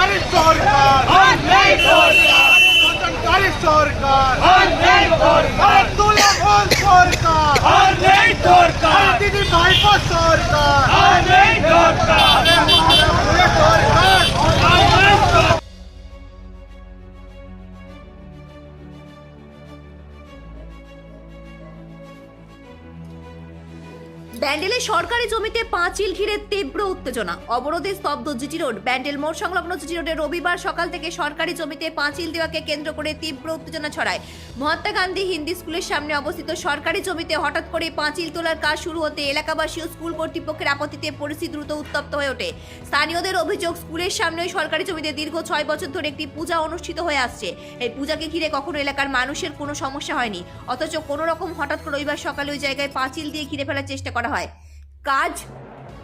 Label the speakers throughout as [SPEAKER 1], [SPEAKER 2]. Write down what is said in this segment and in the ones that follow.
[SPEAKER 1] পতনকারী সরকার, পতনকারী সরকার, তৃণমূল সরকার, দিদি ভাইপো সরকার।
[SPEAKER 2] ব্যান্ডেলে সরকারি জমিতে পাঁচিল ঘিরে তীব্র উত্তেজনা, অবরোধে স্তব্ধ জিটি রোড। ব্যান্ডেল মোড় সংলগ্ন জিটি রোডে রবিবার সকাল থেকে সরকারি জমিতে পাঁচিল দেওয়াকে কেন্দ্র করে তীব্র উত্তেজনা ছড়ায়। মহাত্মা গান্ধী হিন্দি স্কুলের সামনে অবস্থিত সরকারি জমিতে হঠাৎ করে পাঁচিল তোলার কাজ শুরু হতে এলাকাবাসী ও স্কুল কর্তৃপক্ষের আপত্তিতে পরিস্থিতি দ্রুত উত্তপ্ত হয়ে ওঠে। স্থানীয়দের অভিযোগ, স্কুলের সামনে সরকারি জমিতে দীর্ঘ 6 বছর ধরে একটি পূজা অনুষ্ঠিত হয়ে আসছে। এই পূজাকে ঘিরে কখনো এলাকার মানুষের কোনো সমস্যা হয়নি, অথচ কোনো রকম হঠাৎ করে রবিবার সকালে ওই জায়গায় পাঁচিল দিয়ে ঘিরে ফেলার চেষ্টা করা হয়। কাজ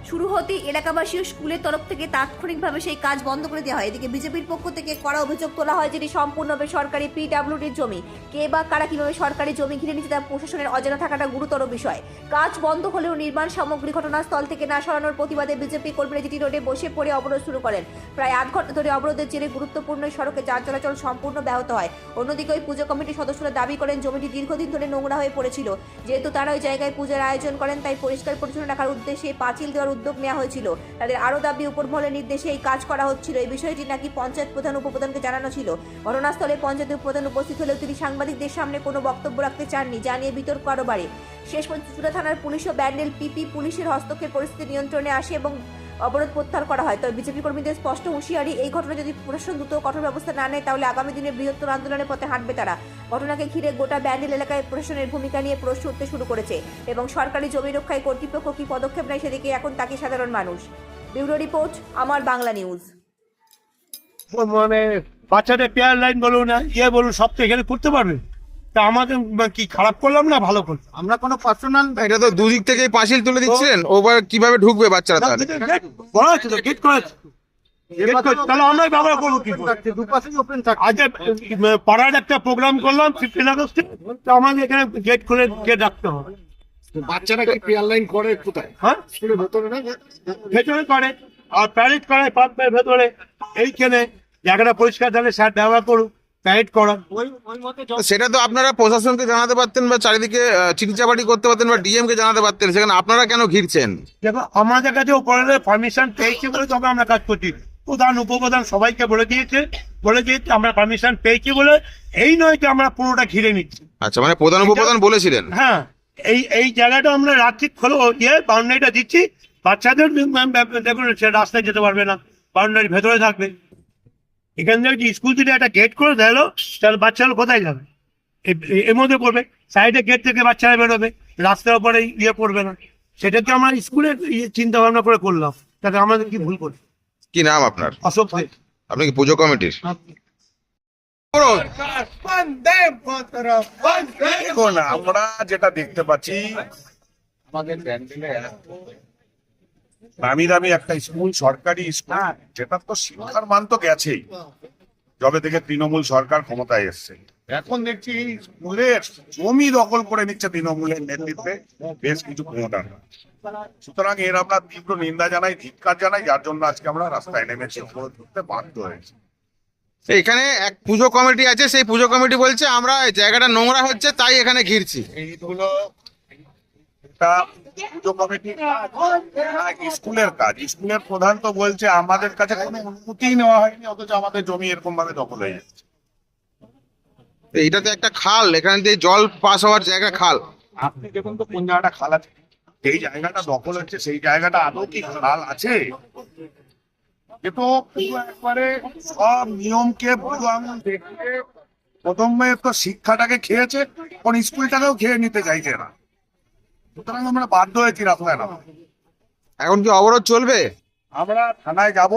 [SPEAKER 2] শুরু হতে এলাকাবাসী ও স্কুলের তরফ থেকে তাৎক্ষণিকভাবে সেই কাজ বন্ধ করে দেওয়া হয়। এদিকে বিজেপির পক্ষ থেকে কড়া অভিযোগ তোলা হয়, যেটি সম্পূর্ণভাবে সরকারি পিডব্লিউডির জমি। কে বা কারা কিভাবে সরকারি জমি ঘিরে নিচ্ছে তা প্রশাসনের অজানা থাকাটা গুরুতর বিষয়। কাজ বন্ধ হলেও নির্মাণ সামগ্রী ঘটনাস্থল থেকে না সরানোর প্রতিবাদে বিজেপি কর্মীরা জিটি রোডে বসে পড়ে অবরোধ শুরু করেন। প্রায় 8 ঘন্টা ধরে অবরোধের জেরে গুরুত্বপূর্ণ সড়কে যান চলাচল সম্পূর্ণ ব্যাহত হয়। অন্যদিকে ওই পুজো কমিটির সদস্যরা দাবি করেন, জমিটি দীর্ঘদিন ধরে নোংরা হয়ে পড়েছিল। যেহেতু তারা ওই জায়গায় পূজার আয়োজন করেন, তাই পরিষ্কার পরিচ্ছন্ন রাখার উদ্দেশ্যে পাঁচিল দেওয়ার উদ্যোগ নেওয়া হয়েছিল। তাদের আরো দাবি, উপর মহলের নির্দেশে এই কাজ করা হচ্ছিল। এই বিষয়টি নাকি পঞ্চায়েত প্রধান উপপ্রধানকে জানানো ছিল। ঘটনাস্থলে পঞ্চায়েত উপপ্রধান উপস্থিত হলেও তিনি সাংবাদিকদের সামনে কোনো বক্তব্য রাখতে চাননি, জানিয়ে বিতর্ক আরো বাড়ে। শেষ পর্যন্ত চুড়া থানার পুলিশ ও ব্যান্ডেল পিপি পুলিশের হস্তক্ষেপে পরিস্থিতি নিয়ন্ত্রণে আসে এবং অবরোধ প্রত্যাহার করা হয়। তবে বিজেপি কর্মীদের স্পষ্ট হুঁশিয়ারি, এই ঘটনা যদি প্রশাসন দ্রুত কঠোর ব্যবস্থা না নেয়, তাহলে আগামী দিনে বৃহত্তর আন্দোলনের পথে হাঁটবে তারা। ঘটনাকে ঘিরে গোটা ব্যান্ডেল এলাকায় প্রশাসনের ভূমিকা নিয়ে প্রশ্ন উঠতে শুরু করেছে এবং সরকারি জমি রক্ষায় কর্তৃপক্ষ কি পদক্ষেপ নেয় সেদিকে এখন তাকে সাধারণ মানুষ। ব্যুরো রিপোর্ট, আমার বাংলা নিউজ।
[SPEAKER 3] মানে বাচ্চাদের পেয়ার লাইন বলুন না বলুন, সব তো এখানে করতে পারবে। তা আমাদের কি খারাপ করলাম না ভালো করলাম? আমরা কোনো পার্সোনাল,
[SPEAKER 4] এটা তো দুদিক থেকেই পাঁচিল তুলে দিচ্ছিলেন, ওবার কিভাবে ঢুকবে বাচ্চারা? তাহলে
[SPEAKER 3] বলা আছে তো গেট করা আছে, তাহলে আমরা ব্যবহার করবো কি করে? আজকে পাড়ার একটা প্রোগ্রাম করলাম 15 আগস্টে, তো আমাদের এখানে গেট খুলে গেট রাখতে হবে।
[SPEAKER 5] বাচ্চারা কি পেয়ার লাইন করে কোথায়?
[SPEAKER 3] হ্যাঁ,
[SPEAKER 5] স্কুলের ভেতরে না?
[SPEAKER 3] ভেতরে করে আর প্যারেড করে পাম্পের ভেতরে। এইখানে জায়গাটা পরিষ্কার থাকলে স্যার ব্যবহার করুক, প্যারেড করা।
[SPEAKER 4] সেটা তো আপনারা প্রশাসনকে জানাতে পারতেন বা চারিদিকে চিকিৎসাবাড়ি করতে পারতেন বা ডিএম কে জানাতে পারতেন, সেখানে আপনারা কেন ঘিরছেন?
[SPEAKER 3] দেখো, আমাদের কাছে উপরে পারমিশন পেয়েছি বলে তবে আমরা কাজ করছি। প্রধান উপপ্রধান সবাইকে বলে দিয়েছে আমরা পারমিশন পেয়েছি বলে, এই নয় যে আমরা পুরোটা ঘিরে নিচ্ছি।
[SPEAKER 4] আচ্ছা, মানে প্রধান উপপ্রধান বলেছিলেন?
[SPEAKER 3] হ্যাঁ, এই জায়গাটা আমরা রাত্রি খোলো বাউন্ডারিটা দিচ্ছি। বাচ্চাদের দেখুন সে রাস্তায় যেতে পারবে না, বাউন্ডারি ভেতরে থাকবে। এখান থেকে স্কুল যদি একটা গেট করে দেয়, তাহলে বাচ্চারা কোথায় যাবে? এর মধ্যে পড়বে, সাইডে গেট থেকে বাচ্চারা বেরোবে, রাস্তার উপরে পড়বে না। সেটাকে আমরা স্কুলের চিন্তা ভাবনা করে করলাম, তাতে আমাদের কি ভুল করি?
[SPEAKER 4] কি নাম আপনার?
[SPEAKER 3] অশোক দে।
[SPEAKER 4] আপনি কি পুজো কমিটির?
[SPEAKER 5] দেখুন, আমরা যেটা দেখতে পাচ্ছি, আমাদের ব্যান্ডেলে নামি দামি একটা স্কুল, সরকারি স্কুল, যেটা তো শিক্ষার মান তো গেছেই যবে থেকে তৃণমূল সরকার ক্ষমতায় এসছে। এখন দেখছি এই স্কুলের জমি দখল করে নিচ্ছে তৃণমূলের নেতৃত্বে বেশ কিছু ক্ষমতা। সুতরাং এর আমরা তীব্র নিন্দা জানাই, ধিক্কার জানাই, যার জন্য আজকে আমরা রাস্তায় নেমেছি, অবরোধ করতে বাধ্য হয়েছি।
[SPEAKER 4] এখানে এক পুজো কমিটি আছে, সেই পুজো কমিটি বলছে আমরা জায়গাটা নোংরা হচ্ছে তাই এখানে ঘিরছি।
[SPEAKER 5] এইগুলো এটা পুজো কমিটি স্কুলের কাজ। স্কুলের প্রধান তো বলছে আমাদের কাছে কোনো অনুমতি নেওয়া হয়নি, অথচ আমাদের জমি এরকম ভাবে দখল হয়ে যাচ্ছে।
[SPEAKER 4] এইটা তো একটা খাল, এখান দিয়ে জল পাস হওয়ার জায়গা খাল।
[SPEAKER 5] আপনি দেখুন তো কোন জায়গাটা খাল আছে? এই জায়গাটা দখল হচ্ছে, সেই জায়গাটা আদৌ কি খাল আছে? এ তো পুরো একবারে সব নিয়মকে বুড়ো আঙুল দেখে প্রথমে তো শিক্ষাটাকে খেয়েছে, কোন স্কুলটাকেও খেয়ে নিতে চাইছে না। সুতরাং আমরা বাধ্য হয়েছি রাস্তায় নামা।
[SPEAKER 4] এখন কি অবরোধ চলবে?
[SPEAKER 5] আমরা থানায় যাব,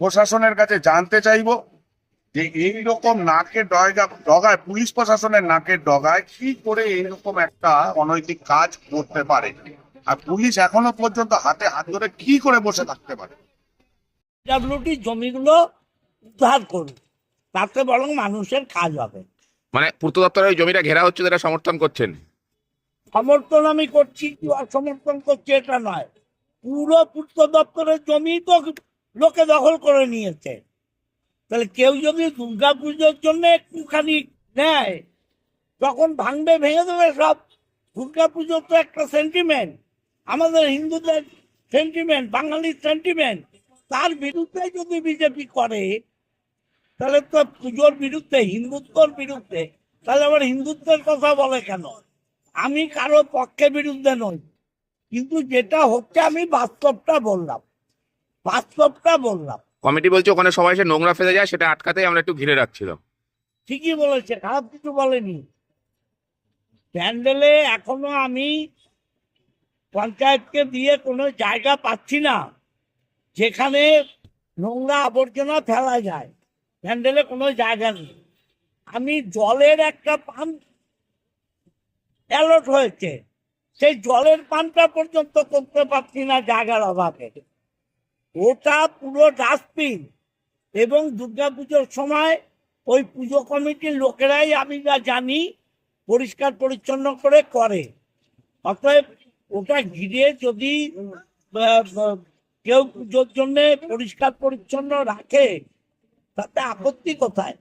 [SPEAKER 5] প্রশাসনের কাছে জানতে চাইবো যে এইরকম নাকের ডগায় পুলিশ প্রশাসনের নাকের ডগায় কি করে এইরকম একটা অনৈতিক কাজ করতে পারে, আর পুলিশ এখনো পর্যন্ত হাতে হাত ধরে কি করে বসে থাকতে পারে।
[SPEAKER 6] পিডব্লিউডি জমিগুলো উদ্ধার করুন, তাতে বরং মানুষের কাজ হবে।
[SPEAKER 7] মানে পূর্ত দপ্তরের জমিটা ঘেরা হচ্ছে, যেটা সমর্থন করছেন?
[SPEAKER 6] সমর্থন আমি করছি, কি অসমর্থন করছি এটা নয়। পুরো পূর্ত দপ্তরের জমি তো লোকে দখল করে নিয়েছে। তাহলে কেউ যদি দুর্গা পুজোর জন্য একটুখানি নেয় তখন ভাঙবে, ভেঙে দেবে সব। দুর্গা পুজো তো একটা সেন্টিমেন্ট, আমাদের হিন্দুদের সেন্টিমেন্ট, বাঙালির সেন্টিমেন্ট। তার বিরুদ্ধে যদি বিজেপি করে তাহলে তো পুজোর বিরুদ্ধে, হিন্দুত্বর বিরুদ্ধে। তাহলে আবার হিন্দুত্বের কথা বলে কেন? আমি কারো পক্ষে বিরুদ্ধে নই, কিন্তু যেটা হচ্ছে আমি বাস্তবটা বললাম।
[SPEAKER 7] কমিটি বলছে ওখানে সবাই এসে নোংরা ফেলে যায়, সেটা আটকাতেই আমরা একটু ঘিরে রাখছিলাম।
[SPEAKER 6] ঠিকই বলেছে, খারাপ কিছু বলেনি। প্যান্ডেলে এখনো আমি পঞ্চায়েতকে দিয়ে কোনো জায়গা পাচ্ছি না যেখানে নোংরা আবর্জনা ফেলা যায়। প্যান্ডেলে কোনো জায়গা নেই। আমি জলের একটা পাম্প অ্যালট হয়েছে, সেই জলের পাম্পটা পর্যন্ত করতে পারছি না জায়গার অভাবে। ওটা পুরো ডাস্টবিন, এবং দুর্গাপুজোর সময় ওই পুজো কমিটির লোকেরাই আমি যা জানি পরিষ্কার পরিচ্ছন্ন করে। অতএব ওটা ঘিরে যদি কেউ পুজোর জন্য পরিষ্কার পরিচ্ছন্ন রাখে তাতে আপত্তি কোথায়?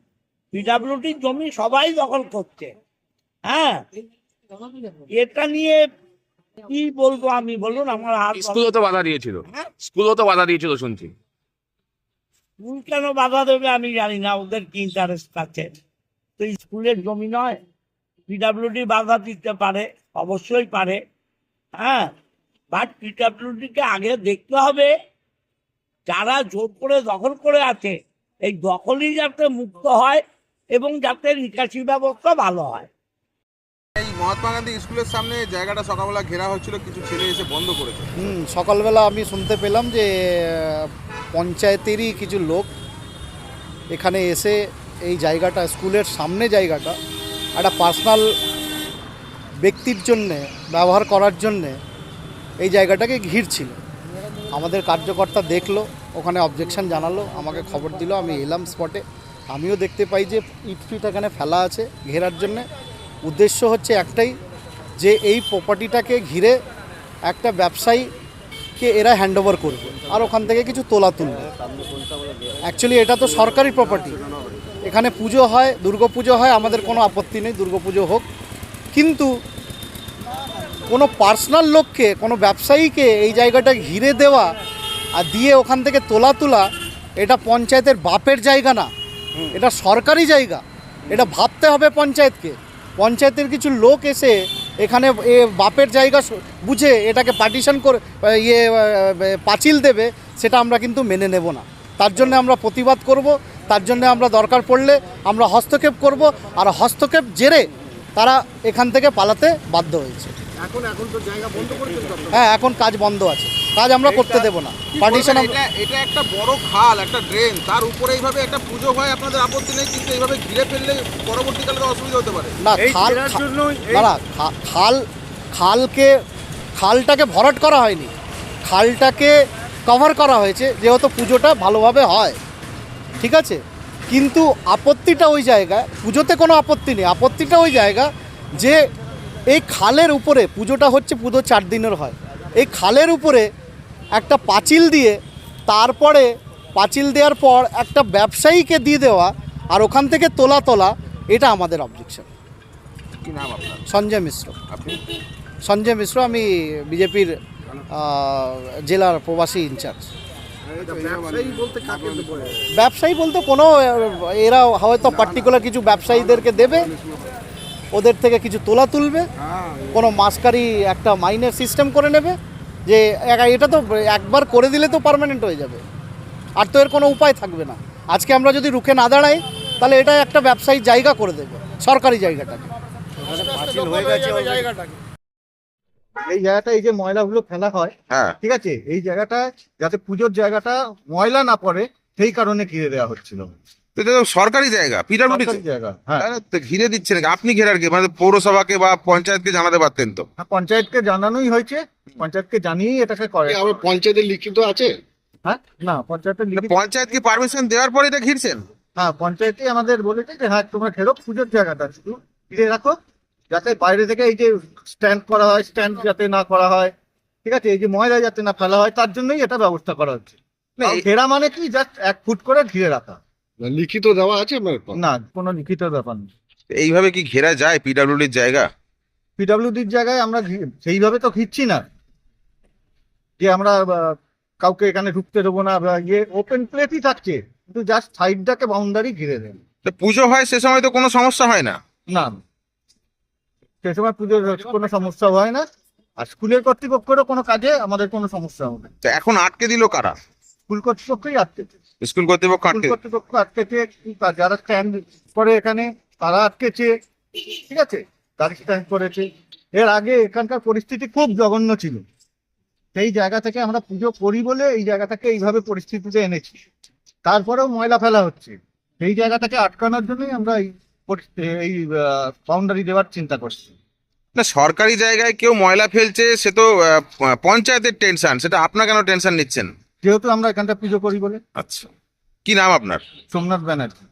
[SPEAKER 6] পিডাব্লিউডির জমি সবাই দখল করছে। হ্যাঁ, এটা নিয়ে কি বলবো আমি, বলুন? আমার আর
[SPEAKER 7] স্কুলও তো বাধা দিয়েছিল,
[SPEAKER 6] হ্যাঁ?
[SPEAKER 7] স্কুলও তো বাধা দিয়েছিল শুনছি।
[SPEAKER 6] স্কুল কেন বাধা দেবে আমি জানি না, ওদের কি ইন্টারেস্ট আছে। তো স্কুলের জমি নয়, পিডাব্লিউডি বাধা দিতে পারে, অবশ্যই পারে। হ্যাঁ, বাট পিডাব্লিউডিকে আগে দেখতে হবে যারা জোর করে দখল করে আছে এই দখলই যাতে মুক্ত হয় এবং যাতে নিকাশি ব্যবস্থা ভালো হয়।
[SPEAKER 4] এই মহাত্মা গান্ধী স্কুলের সামনে জায়গাটা সকালবেলা ঘেরা হচ্ছিল, কিছু ছেলে এসে বন্ধ করেছে।
[SPEAKER 8] সকালবেলা আমি শুনতে পেলাম যে পঞ্চায়েতেরই কিছু লোক এখানে এসে এই জায়গাটা, স্কুলের সামনে জায়গাটা একটা পার্সোনাল ব্যক্তির জন্যে ব্যবহার করার জন্যে এই জায়গাটাকে ঘিরছিল। আমাদের কার্যকর্তা দেখলো, ওখানে অবজেকশন জানালো, আমাকে খবর দিল, আমি এলাম স্পটে। আমিও দেখতে পাই যে ইট ফিট এখানে ফেলা আছে ঘেরার জন্যে। উদ্দেশ্য হচ্ছে একটাই, যে এই প্রপার্টিটাকে ঘিরে একটা ব্যবসায়ীকে এরা হ্যান্ডওভার করবে আর ওখান থেকে কিছু তোলা তুলবে। অ্যাকচুয়ালি এটা তো সরকারি প্রপার্টি, এখানে পুজো হয়, দুর্গাপুজো হয়, আমাদের কোনো আপত্তি নেই, দুর্গাপুজো হোক। কিন্তু কোনো পার্সোনাল লোককে, কোনো ব্যবসায়ীকে এই জায়গাটা ঘিরে দেওয়া আর দিয়ে ওখান থেকে তোলা, এটা পঞ্চায়েতের বাপের জায়গা না, এটা সরকারি জায়গা। এটা ভাবতে হবে পঞ্চায়েতকে। পঞ্চায়েতের কিছু লোক এসে এখানে বাপের জায়গা বুঝে এটাকে পার্টিশন করে পাঁচিল দেবে, সেটা আমরা কিন্তু মেনে নেব না। তার জন্য আমরা প্রতিবাদ করব, তার জন্য আমরা দরকার পড়লে আমরা হস্তক্ষেপ করব। আর হস্তক্ষেপ জেরে তারা এখান থেকে পালাতে বাধ্য হয়েছে। হ্যাঁ, এখন কাজ বন্ধ আছে, কাজ আমরা করতে দেব না। পার্টিশন
[SPEAKER 4] এটা একটা বড় খাল, একটা ড্রেন, তার উপরে এইভাবে একটা পুজো হয়, আপনাদের আপত্তি নেই, কিন্তু এইভাবে ঘিরে ফেললে পরবর্তীকালে তো অসুবিধা হতে পারে।
[SPEAKER 8] না, খালটাকে ভরাট করা হয়নি, খালটাকে কভার করা হয়েছে, যেহেতু পুজোটা ভালোভাবে হয়, ঠিক আছে। কিন্তু আপত্তিটা ওই জায়গায়, পুজোতে কোনো আপত্তি নেই, আপত্তিটা ওই জায়গা যে এই খালের উপরে পুজোটা হচ্ছে, পুজো 4 দিনের হয়, এই খালের উপরে একটা পাঁচিল দিয়ে, তারপরে পাঁচিল দেওয়ার পর একটা ব্যবসায়ীকে দিয়ে দেওয়া আর ওখান থেকে তোলা, এটা আমাদের অবজেকশন।
[SPEAKER 4] কি নাম আপনার?
[SPEAKER 8] সঞ্জয় মিশ্র।
[SPEAKER 4] আপনি?
[SPEAKER 8] সঞ্জয় মিশ্র, আমি বিজেপির জেলার প্রবাসী ইনচার্জ। ব্যবসায়ী বলতে কোনো, এরা হয়তো পার্টিকুলার কিছু ব্যবসায়ীদেরকে দেবে, ওদের থেকে কিছু তোলা তুলবে, কোনো মাসকারি একটা মাইনের সিস্টেম করে নেবে, যে এটা তো একবার করে দিলে তো পার্মানেন্ট হয়ে যাবে, আর তো এর কোনো উপায় থাকবে না। আজকে আমরা যদি রুখে না দাঁড়াই তাহলে এটা একটা ব্যবসায়িক জায়গা করে দেবে, সরকারি জায়গাটাকে।
[SPEAKER 9] এই জায়গাটা, এই যে ময়লাগুলো ফেলা হয়,
[SPEAKER 4] হ্যাঁ,
[SPEAKER 9] ঠিক আছে, এই জায়গাটা যাতে পুজোর জায়গাটা ময়লা না পড়ে সেই কারণে ঘিরে দেওয়া হচ্ছিল।
[SPEAKER 4] তো এটা তো সরকারি জায়গা, পিডাব্লিউডি
[SPEAKER 9] সরকারি জায়গা, হ্যাঁ।
[SPEAKER 4] ঘিরে দিচ্ছে নাকি? আপনি ঘেরার কি, মানে পৌরসভাকে বা পঞ্চায়েতকে জানাতে পারতেন তো।
[SPEAKER 9] হ্যাঁ, পঞ্চায়েতকে জানানোই হয়েছে, পঞ্চায়েতকে জানিয়েই এটাকে করে।
[SPEAKER 10] আমার পঞ্চায়েতের লিখিত আছে?
[SPEAKER 9] হ্যাঁ, না, পঞ্চায়েতের
[SPEAKER 4] পঞ্চায়েত কি পারমিশন দেওয়ার পরে এটা ঘিরছেন?
[SPEAKER 9] হ্যাঁ, পঞ্চায়েতই আমাদের বলেছে যে হ্যাঁ, তোমরা ঘেরো, পুজোর জায়গাটা শুধু ঘিরে রাখো, যাতে বাইরে থেকে এই যে স্ট্যান্ড করা হয়, স্ট্যান্ড যাতে না করা হয়, ঠিক আছে, এই যে ময়লা যাতে না ফেলা হয়, তার জন্যই এটা ব্যবস্থা করা হচ্ছে।
[SPEAKER 4] না,
[SPEAKER 9] আর ঘেরা মানে কি জাস্ট 1 ফুট করে ঘিরে রাখা।
[SPEAKER 10] লিখিত দেওয়া আছে আপনার?
[SPEAKER 9] না, কোনো লিখিত ব্যাপার নেই।
[SPEAKER 4] এইভাবে কি ঘেরা যায় পিডব্লিউডির জায়গা?
[SPEAKER 9] পিডব্লিউডির জায়গায় আমরা সেইভাবে তো ঘিরছি না যে আমরা কাউকে এখানে ঢুকতে দেবো না, বা ইয়ে ওপেন প্লেটই থাকছে, কিন্তু জাস্ট সাইডটাকে বাউন্ডারি ঘিরে দেন।
[SPEAKER 4] তো পুজো হয় সে সময় তো কোনো সমস্যা হয় না?
[SPEAKER 9] না, সে সময় পুজোর কোনো সমস্যা হয় না, আর স্কুলের কর্তৃপক্ষেরও কোনো কাজে আমাদের কোনো সমস্যা হবে না।
[SPEAKER 4] তো এখন আটকে দিল কারা?
[SPEAKER 9] স্কুল কর্তৃপক্ষই আটকেছে।
[SPEAKER 4] স্কুল কর্তৃপক্ষ
[SPEAKER 9] স্কুল
[SPEAKER 4] আটকে
[SPEAKER 9] কর্তৃপক্ষ আটকেছে, যারা স্ট্যান্ড করে এখানে তারা আটকেছে, ঠিক আছে, গাড়ি স্ট্যান্ড করেছে। এর আগে এখানকার পরিস্থিতি খুব জঘন্য ছিল, সেই জায়গা থেকে আমরা পুজো করি বলে এই জায়গাটাকে এইভাবে পরিস্থিতিতে এনেছি। তারপরেও ময়লা ফেলা হচ্ছে, সেই জায়গাটাকে আটকানোর জন্যই আমরা এই বাউন্ডারি দেওয়ার চিন্তা করছি।
[SPEAKER 4] না, সরকারি জায়গায় কেউ ময়লা ফেলছে, সে তো পঞ্চায়েতের টেনশন, সেটা আপনার কেন টেনশন নিচ্ছেন?
[SPEAKER 9] যেহেতু আমরা এখানটা পুজো করি বলে।
[SPEAKER 4] আচ্ছা, কি নাম আপনার?
[SPEAKER 9] সোমনাথ ব্যানার্জি।